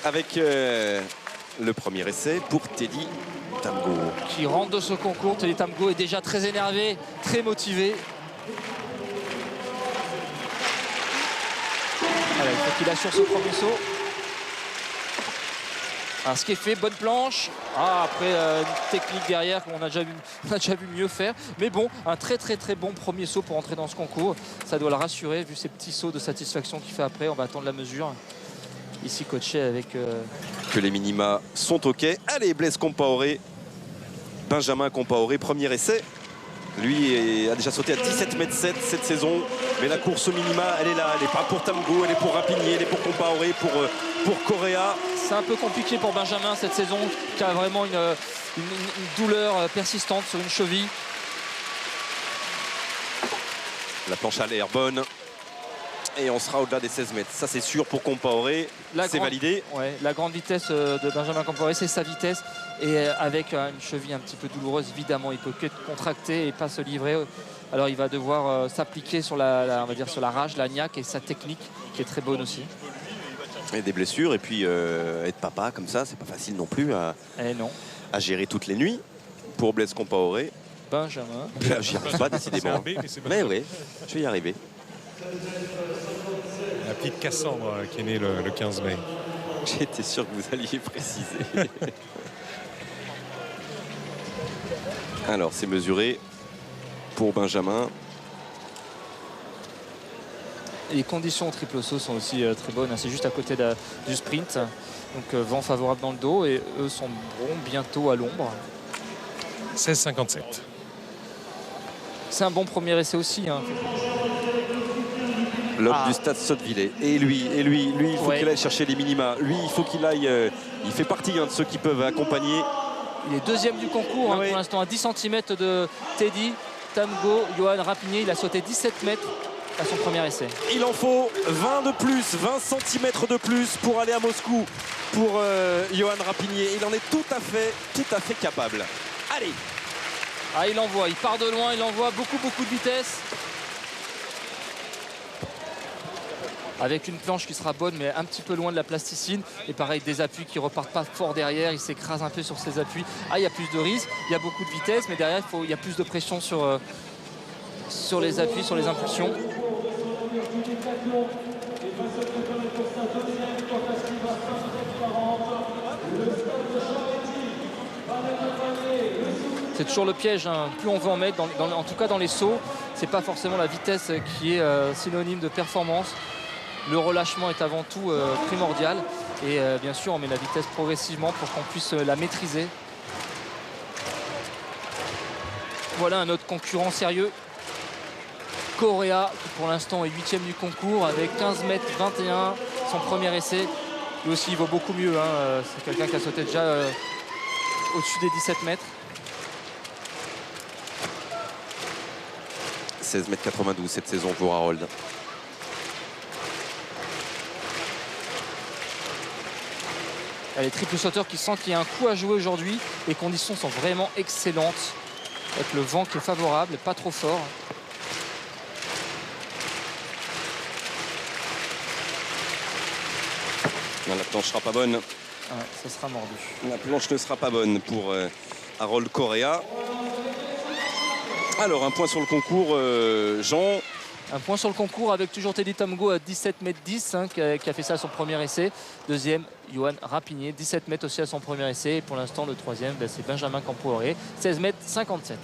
avec le premier essai pour Teddy Tamgo. Qui rentre de ce concours. Teddy Tamgo est déjà très énervé, très motivé. Voilà, il faut qu'il assure ce premier saut. Alors, ce qui est fait, bonne planche. Après une technique derrière qu'on a déjà vu mieux faire. Mais bon, un très bon premier saut pour entrer dans ce concours. Ça doit le rassurer vu ces petits sauts de satisfaction qu'il fait après. On va attendre la mesure. Ici coaché avec... Que les minima sont OK. Allez, Blaise Compaoré. Benjamin Compaoré, premier essai. Lui a déjà sauté à 17,7 m cette saison. Mais la course au minima, elle est là. Elle n'est pas pour Tamgo, elle est pour Rapinier, elle est pour Compaoré, pour Correa. C'est un peu compliqué pour Benjamin cette saison, qui a vraiment une douleur persistante sur une cheville. La planche a l'air bonne. Et on sera au-delà des 16 mètres. Ça, c'est sûr pour Compaoré. C'est validé. Ouais, la grande vitesse de Benjamin Compaoré, c'est sa vitesse. Et avec une cheville un petit peu douloureuse, évidemment, il peut que contracter et pas se livrer. Alors, il va devoir s'appliquer sur on va dire sur la rage, la niaque et sa technique, qui est très bonne aussi. Et des blessures. Et puis, être papa comme ça, c'est pas facile non plus à gérer toutes les nuits pour Blaise Compaoré. Benjamin. J'y arrive pas, décidément. Mais oui, je vais y arriver. La petite Cassandre qui est née le 15 mai. J'étais sûr que vous alliez préciser. Alors, c'est mesuré pour Benjamin. Les conditions au triple saut sont aussi très bonnes. C'est juste à côté du sprint. Donc, vent favorable dans le dos. Et eux sont bientôt à l'ombre. 16,57. C'est un bon premier essai aussi. L'homme du stade Sottevillers. Et lui, il faut qu'il aille chercher les minima. Lui, il faut qu'il aille... il fait partie de ceux qui peuvent accompagner. Il est deuxième du concours pour l'instant, à 10 cm de Teddy Tamgo. Johan Rapinier, il a sauté 17 mètres à son premier essai. Il en faut 20 de plus, 20 cm de plus pour aller à Moscou pour Johan Rapinier. Il en est tout à fait capable. Allez. Il envoie, il part de loin, il envoie beaucoup de vitesse. Avec une planche qui sera bonne, mais un petit peu loin de la plasticine. Et pareil, des appuis qui repartent pas fort derrière. Il s'écrase un peu sur ses appuis. Il y a plus de risque, il y a beaucoup de vitesse, mais derrière, il y a plus de pression sur les appuis, sur les impulsions. C'est toujours le piège, plus on veut en mettre, en tout cas dans les sauts, c'est pas forcément la vitesse qui est synonyme de performance. Le relâchement est avant tout primordial. Et bien sûr, on met la vitesse progressivement pour qu'on puisse la maîtriser. Voilà un autre concurrent sérieux. Correa, qui pour l'instant est 8e du concours avec 15 m 21, son premier essai. Lui aussi, il vaut beaucoup mieux. C'est quelqu'un qui a sauté déjà au-dessus des 17 mètres. 16,92 m cette saison pour Harold. Les triple sauteurs qui sentent qu'il y a un coup à jouer aujourd'hui. Les conditions sont vraiment excellentes. Avec le vent qui est favorable, pas trop fort. Non, la planche sera pas bonne. Ça sera mordu. La planche ne sera pas bonne pour Harold Correa. Alors, un point sur le concours, Jean. Un point sur le concours avec toujours Teddy Tamgo à 17 m 10 qui a fait ça à son premier essai. Deuxième, Johan Rapinier, 17 mètres aussi à son premier essai. Et pour l'instant, le troisième, c'est Benjamin Compaoré, 16 m 57.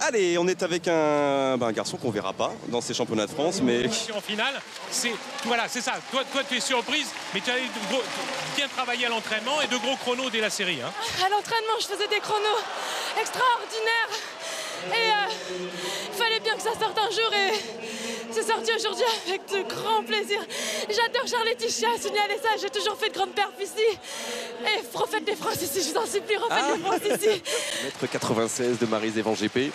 Allez, on est avec un garçon qu'on verra pas dans ces championnats de France, mais... En finale, c'est ça. Toi, tu es surprise, mais tu as bien travaillé à l'entraînement et de gros chronos dès la série. À l'entraînement, je faisais des chronos extraordinaires. Et il fallait bien que ça sorte un jour et c'est sorti aujourd'hui avec de grand plaisir. J'adore Charles-Laetitia, signaler ça, j'ai toujours fait de grandes perfs ici. Et refaites les France ici, je vous en supplie, refaites les France ici. Mètre 96 de Maryse-Evan GP.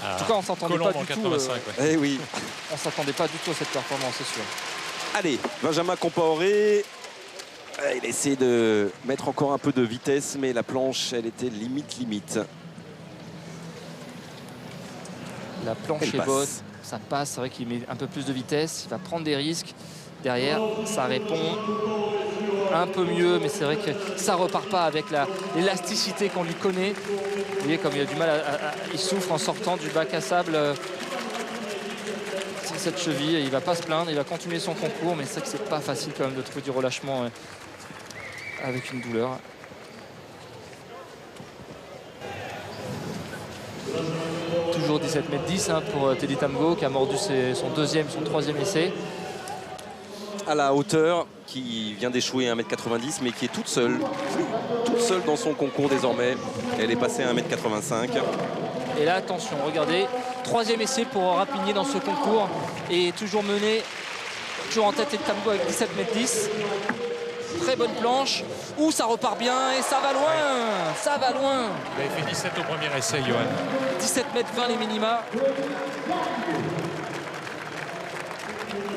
En tout cas, on s'entendait pas du 85, tout. Eh oui. On s'attendait pas du tout à cette performance, c'est sûr. Allez, Benjamin Compaoré. Il essaie de mettre encore un peu de vitesse, mais la planche, elle était limite. La planche est bonne, ça passe, c'est vrai qu'il met un peu plus de vitesse, il va prendre des risques. Derrière, ça répond. un peu mieux, mais c'est vrai que ça repart pas avec l'élasticité qu'on lui connaît. Vous voyez comme il a du mal il souffre en sortant du bac à sable. Cette cheville, il va pas se plaindre, il va continuer son concours, mais c'est vrai que c'est pas facile quand même de trouver du relâchement avec une douleur. Toujours 17,10 m pour Teddy Tamgho qui a mordu son troisième essai. À la hauteur, qui vient d'échouer à 1,90 m, mais qui est toute seule dans son concours désormais. Elle est passée à 1,85 m. Et là, attention, regardez, troisième essai pour Rapinier dans ce concours. Et toujours mené, toujours en tête Teddy Tamgho avec 17,10 m. Très bonne planche. Ouh, ça repart bien et ça va loin. Ouais. Ça va loin. Il avait fait 17 au premier essai, Johan. 17,20 m les minima.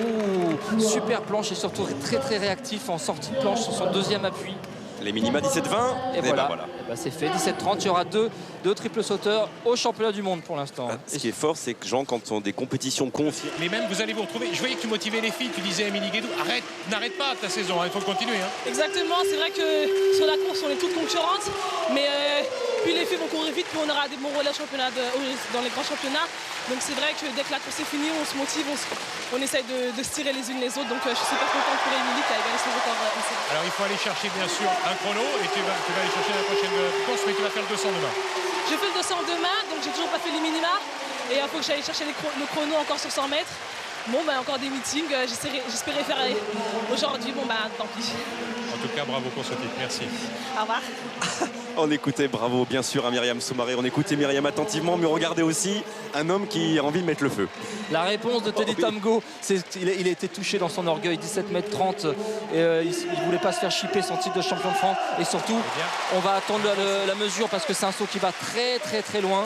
Ouh, super planche et surtout très très réactif en sortie de planche sur son deuxième appui. Les minima 17,20. Et voilà, c'est fait. 17,30. Il y aura deux triples sauteurs au championnat du monde pour l'instant. Ce qui est fort, c'est que Jean, quand on a des compétitions confiées. Mais même vous allez vous retrouver. Je voyais que tu motivais les filles. Tu disais à Émilie Guédou, n'arrête pas ta saison. Il faut continuer. Exactement. C'est vrai que sur la course, on est toutes concurrentes. Mais plus les filles vont courir vite, plus on aura des bons relais dans les grands championnats. Donc c'est vrai que dès que la course est finie, on se motive, on essaye de se tirer les unes les autres. Donc je suis super contente pour Émilie qui a gagné son record. Alors il faut aller chercher bien sûr un chrono et tu vas aller chercher la prochaine course, mais tu vas faire le 200 demain. Je fais le 200 demain, donc j'ai toujours pas fait les minima. Et il faut que j'aille chercher le chrono encore sur 100 mètres. Bon, encore des meetings, j'espérais faire aujourd'hui, tant pis. En tout cas, bravo pour ce titre, merci. Au revoir. On écoutait, bravo bien sûr à Myriam Soumaré, on écoutait Myriam attentivement, mais regardez aussi un homme qui a envie de mettre le feu. La réponse de Teddy Tamgho, il a été touché dans son orgueil, 17,30 m. Il ne voulait pas se faire chipper son titre de champion de France. Et surtout, on va attendre la mesure parce que c'est un saut qui va très très très loin.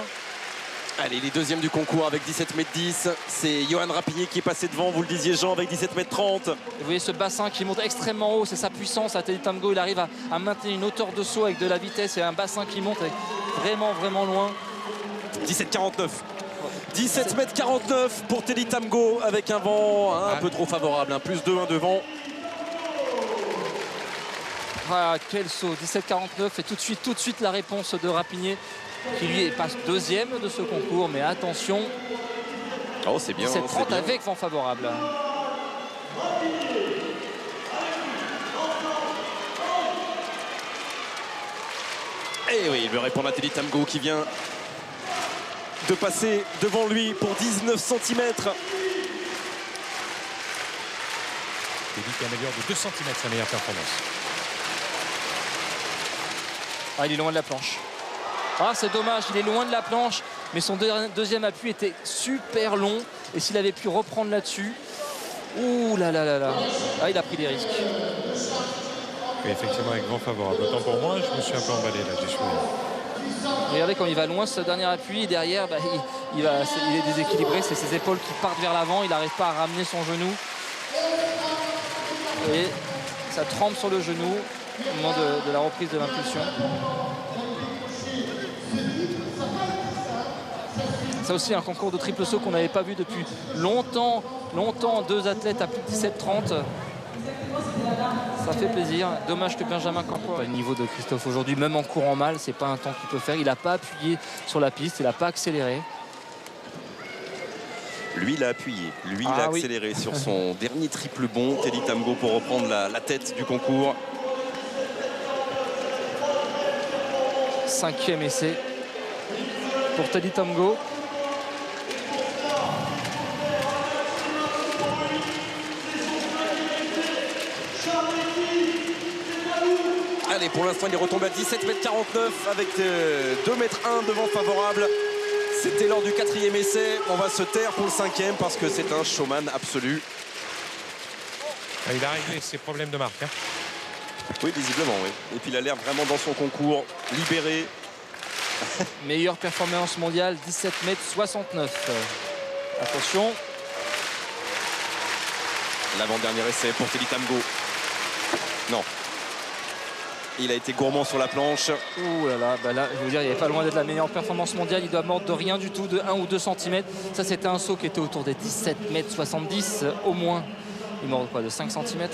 Allez, les deuxièmes du concours avec 17,10 m. C'est Johan Rapinier qui est passé devant, vous le disiez Jean, avec 17,30 m. Vous voyez ce bassin qui monte extrêmement haut, c'est sa puissance. À Teddy Tamgho, il arrive à maintenir une hauteur de saut avec de la vitesse et un bassin qui monte vraiment vraiment loin. 17,49. 17,49 m pour Teddy Tamgho avec un vent un peu trop favorable, plus 2-1 devant. Ah, quel saut, 17,49 et tout de suite la réponse de Rapinier qui lui passe deuxième de ce concours, mais attention, c'est bien, 17,30 avec vent favorable. Et oui, il veut répondre à Teddy Tamgho qui vient de passer devant lui pour 19 cm. Teddy qui améliore de 2 cm sa meilleure performance. Il est loin de la planche. C'est dommage, il est loin de la planche, mais son deuxième appui était super long. Et s'il avait pu reprendre là-dessus, ouh là là là là. Il a pris des risques. Oui, effectivement, avec vent favorable. Autant pour moi, je me suis un peu emballé là, j'ai choisi. Regardez quand il va loin ce dernier appui, derrière il est déséquilibré, c'est ses épaules qui partent vers l'avant, il n'arrive pas à ramener son genou. Et ça tremble sur le genou au moment de la reprise de l'impulsion. C'est aussi un concours de triple saut qu'on n'avait pas vu depuis longtemps. Deux athlètes à plus de 17,30. Ça fait plaisir. Dommage que Benjamin Campo pas le niveau de Christophe aujourd'hui, même en courant mal, c'est pas un temps qu'il peut faire. Il n'a pas appuyé sur la piste, il n'a pas accéléré. Lui, il a appuyé. Lui, il a accéléré sur son dernier triple bond. Teddy Tamgho pour reprendre la tête du concours. 5e essai pour Teddy Tamgho. Allez, pour l'instant, il est retombé à 17,49 m avec 2,1 m de vent favorable. C'était lors du 4e essai. On va se taire pour le 5e parce que c'est un showman absolu. Il a réglé ses problèmes de marque. Oui, visiblement, oui. Et puis il a l'air vraiment dans son concours, libéré. Meilleure performance mondiale, 17,69 m. Attention. L'avant-dernier essai pour Teddy Tamgho. Non. Il a été gourmand sur la planche. Ouh là là, là, je veux dire, il n'est pas loin d'être la meilleure performance mondiale. Il doit mordre de rien du tout, de 1 ou 2 cm. Ça, c'était un saut qui était autour des 17,70 m au moins. Il mord quoi, de 5 cm.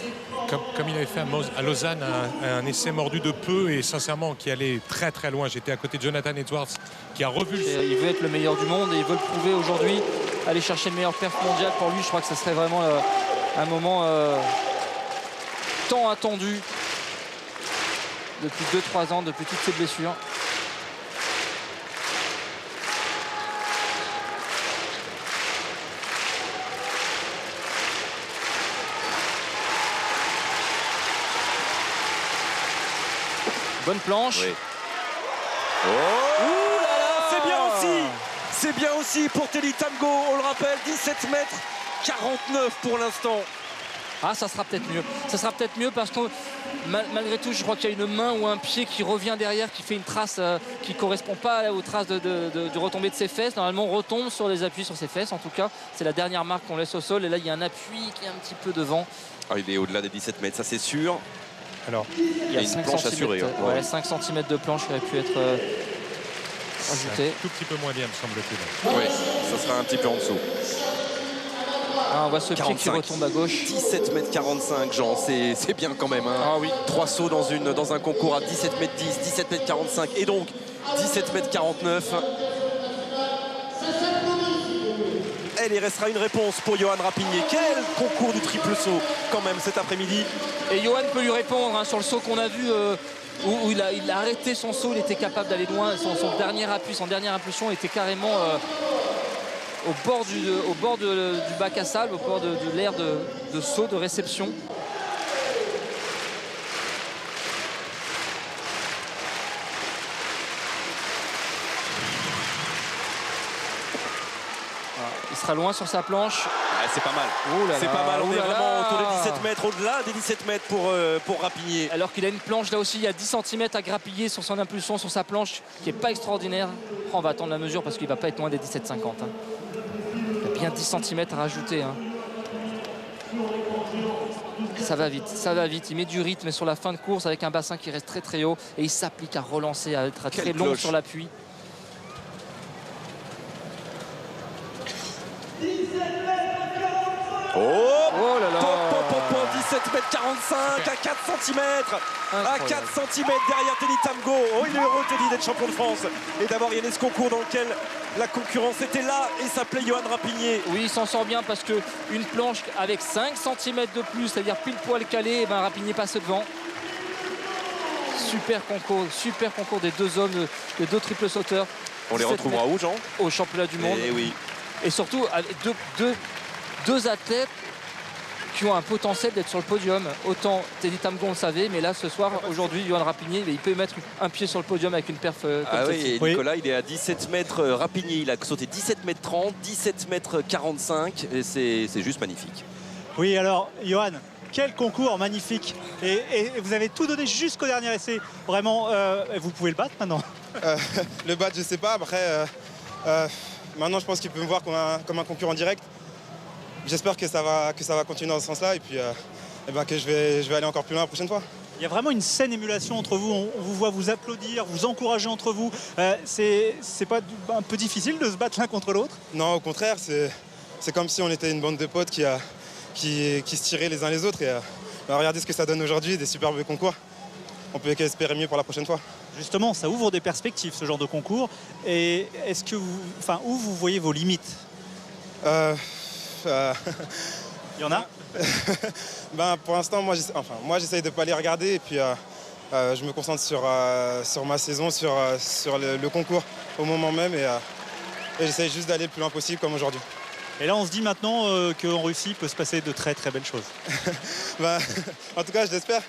Comme il avait fait à Lausanne, un essai mordu de peu et sincèrement qui allait très très loin. J'étais à côté de Jonathan Edwards qui a revu le... Il veut être le meilleur du monde et il veut le prouver aujourd'hui. Aller chercher le meilleur perf mondial pour lui, je crois que ce serait vraiment un moment tant attendu depuis 2-3 ans, depuis toutes ces blessures. Bonne planche. Oui. Oh, ouh là là, c'est bien aussi. C'est bien aussi pour Teddy Tamgo, on le rappelle, 17 mètres 49 pour l'instant. Ah, ça sera peut-être mieux. Ça sera peut-être mieux parce que malgré tout, je crois qu'il y a une main ou un pied qui revient derrière, qui fait une trace qui ne correspond pas aux traces de retombée de ses fesses. Normalement, on retombe sur les appuis sur ses fesses. En tout cas, c'est la dernière marque qu'on laisse au sol. Et là, il y a un appui qui est un petit peu devant. Ah, il est au-delà des 17 mètres, ça c'est sûr. Alors, il y a une planche assurée. Ouais, 5 cm de planche qui aurait pu être ajoutée. Un tout petit peu moins bien, me semble-t-il. Oui, ça sera un petit peu en dessous. Ah, on voit ce 45. Pied qui retombe à gauche. 17 mètres 45, Jean, c'est bien quand même. Hein. Ah oui. 3 sauts dans un concours à 17 mètres 10, 17 mètres 45 et donc 17 mètres 49. Il restera une réponse pour Johan Rapinier. Quel concours du triple saut quand même cet après-midi. Et Johan peut lui répondre hein, sur le saut qu'on a vu où il a arrêté son saut, il était capable d'aller loin. Son dernier appui, son dernière impulsion était carrément au bord du bac à sable, au bord de l'aire de saut, de réception. Il sera loin sur sa planche. Ah, c'est pas mal. C'est pas mal. On est vraiment autour des 17 mètres, au-delà des 17 mètres pour Rapinier. Alors qu'il a une planche là aussi, il y a 10 cm à grappiller sur son impulsion, sur sa planche, qui n'est pas extraordinaire. On va attendre la mesure parce qu'il ne va pas être loin des 17,50. Hein. Il y a bien 10 cm à rajouter. Hein. Ça va vite, ça va vite. Il met du rythme sur la fin de course avec un bassin qui reste très très haut et il s'applique à relancer, à être très long sur l'appui. Oh là là, 17 mètres 45 à 4 cm. À 4 cm derrière Teddy Tamgo. Oh, il est heureux Teddy d'être champion de France et d'avoir gagné ce concours dans lequel la concurrence était là et s'appelait Johan Rapinier. Oui, il s'en sort bien parce qu'une planche avec 5 cm de plus, c'est-à-dire pile poil calé, et ben Rapinier passe devant. Super concours des deux hommes, des deux triples sauteurs. On les retrouvera où, Jean? Au championnat du monde. Et oui. Et surtout avec deux athlètes qui ont un potentiel d'être sur le podium. Autant Teddy Tamgo on le savait, mais là ce soir, aujourd'hui, Johan Rapinier, il peut mettre un pied sur le podium avec une perf comme celle-ci. Et Nicolas, il est à 17 mètres. Rapinier, il a sauté 17 mètres 30, 17 mètres 45, et c'est juste magnifique. Oui, alors, Johan, quel concours magnifique. Et vous avez tout donné jusqu'au dernier essai. Vraiment, vous pouvez le battre maintenant? Le battre, je sais pas. Après, maintenant, je pense qu'il peut me voir comme un concurrent direct. J'espère que ça va continuer dans ce sens-là et puis que je vais aller encore plus loin la prochaine fois. Il y a vraiment une saine émulation entre vous. On vous voit vous applaudir, vous encourager entre vous. C'est pas un peu difficile de se battre l'un contre l'autre? Non, au contraire. C'est comme si on était une bande de potes qui se tiraient les uns les autres. Et regardez ce que ça donne aujourd'hui, des superbes concours. On peut qu'espérer mieux pour la prochaine fois. Justement, ça ouvre des perspectives, ce genre de concours. Et est-ce que où vous voyez vos limites? Il y en a? Pour l'instant, moi j'essaye de ne pas les regarder et puis je me concentre sur ma saison, sur le concours au moment même et j'essaye juste d'aller le plus loin possible comme aujourd'hui. Et là on se dit maintenant qu'en Russie il peut se passer de très très belles choses. En tout cas je l'espère.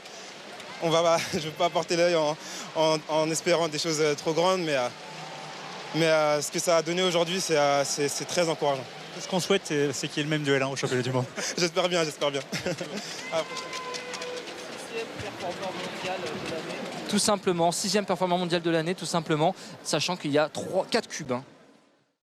Je ne vais pas porter l'œil en espérant des choses trop grandes, mais ce que ça a donné aujourd'hui c'est très encourageant. Ce qu'on souhaite, c'est qu'il y ait le même duel au championnat du monde. J'espère bien. Tout simplement, 6e performeur mondial de l'année, tout simplement, sachant qu'il y a 4 cubes. Hein.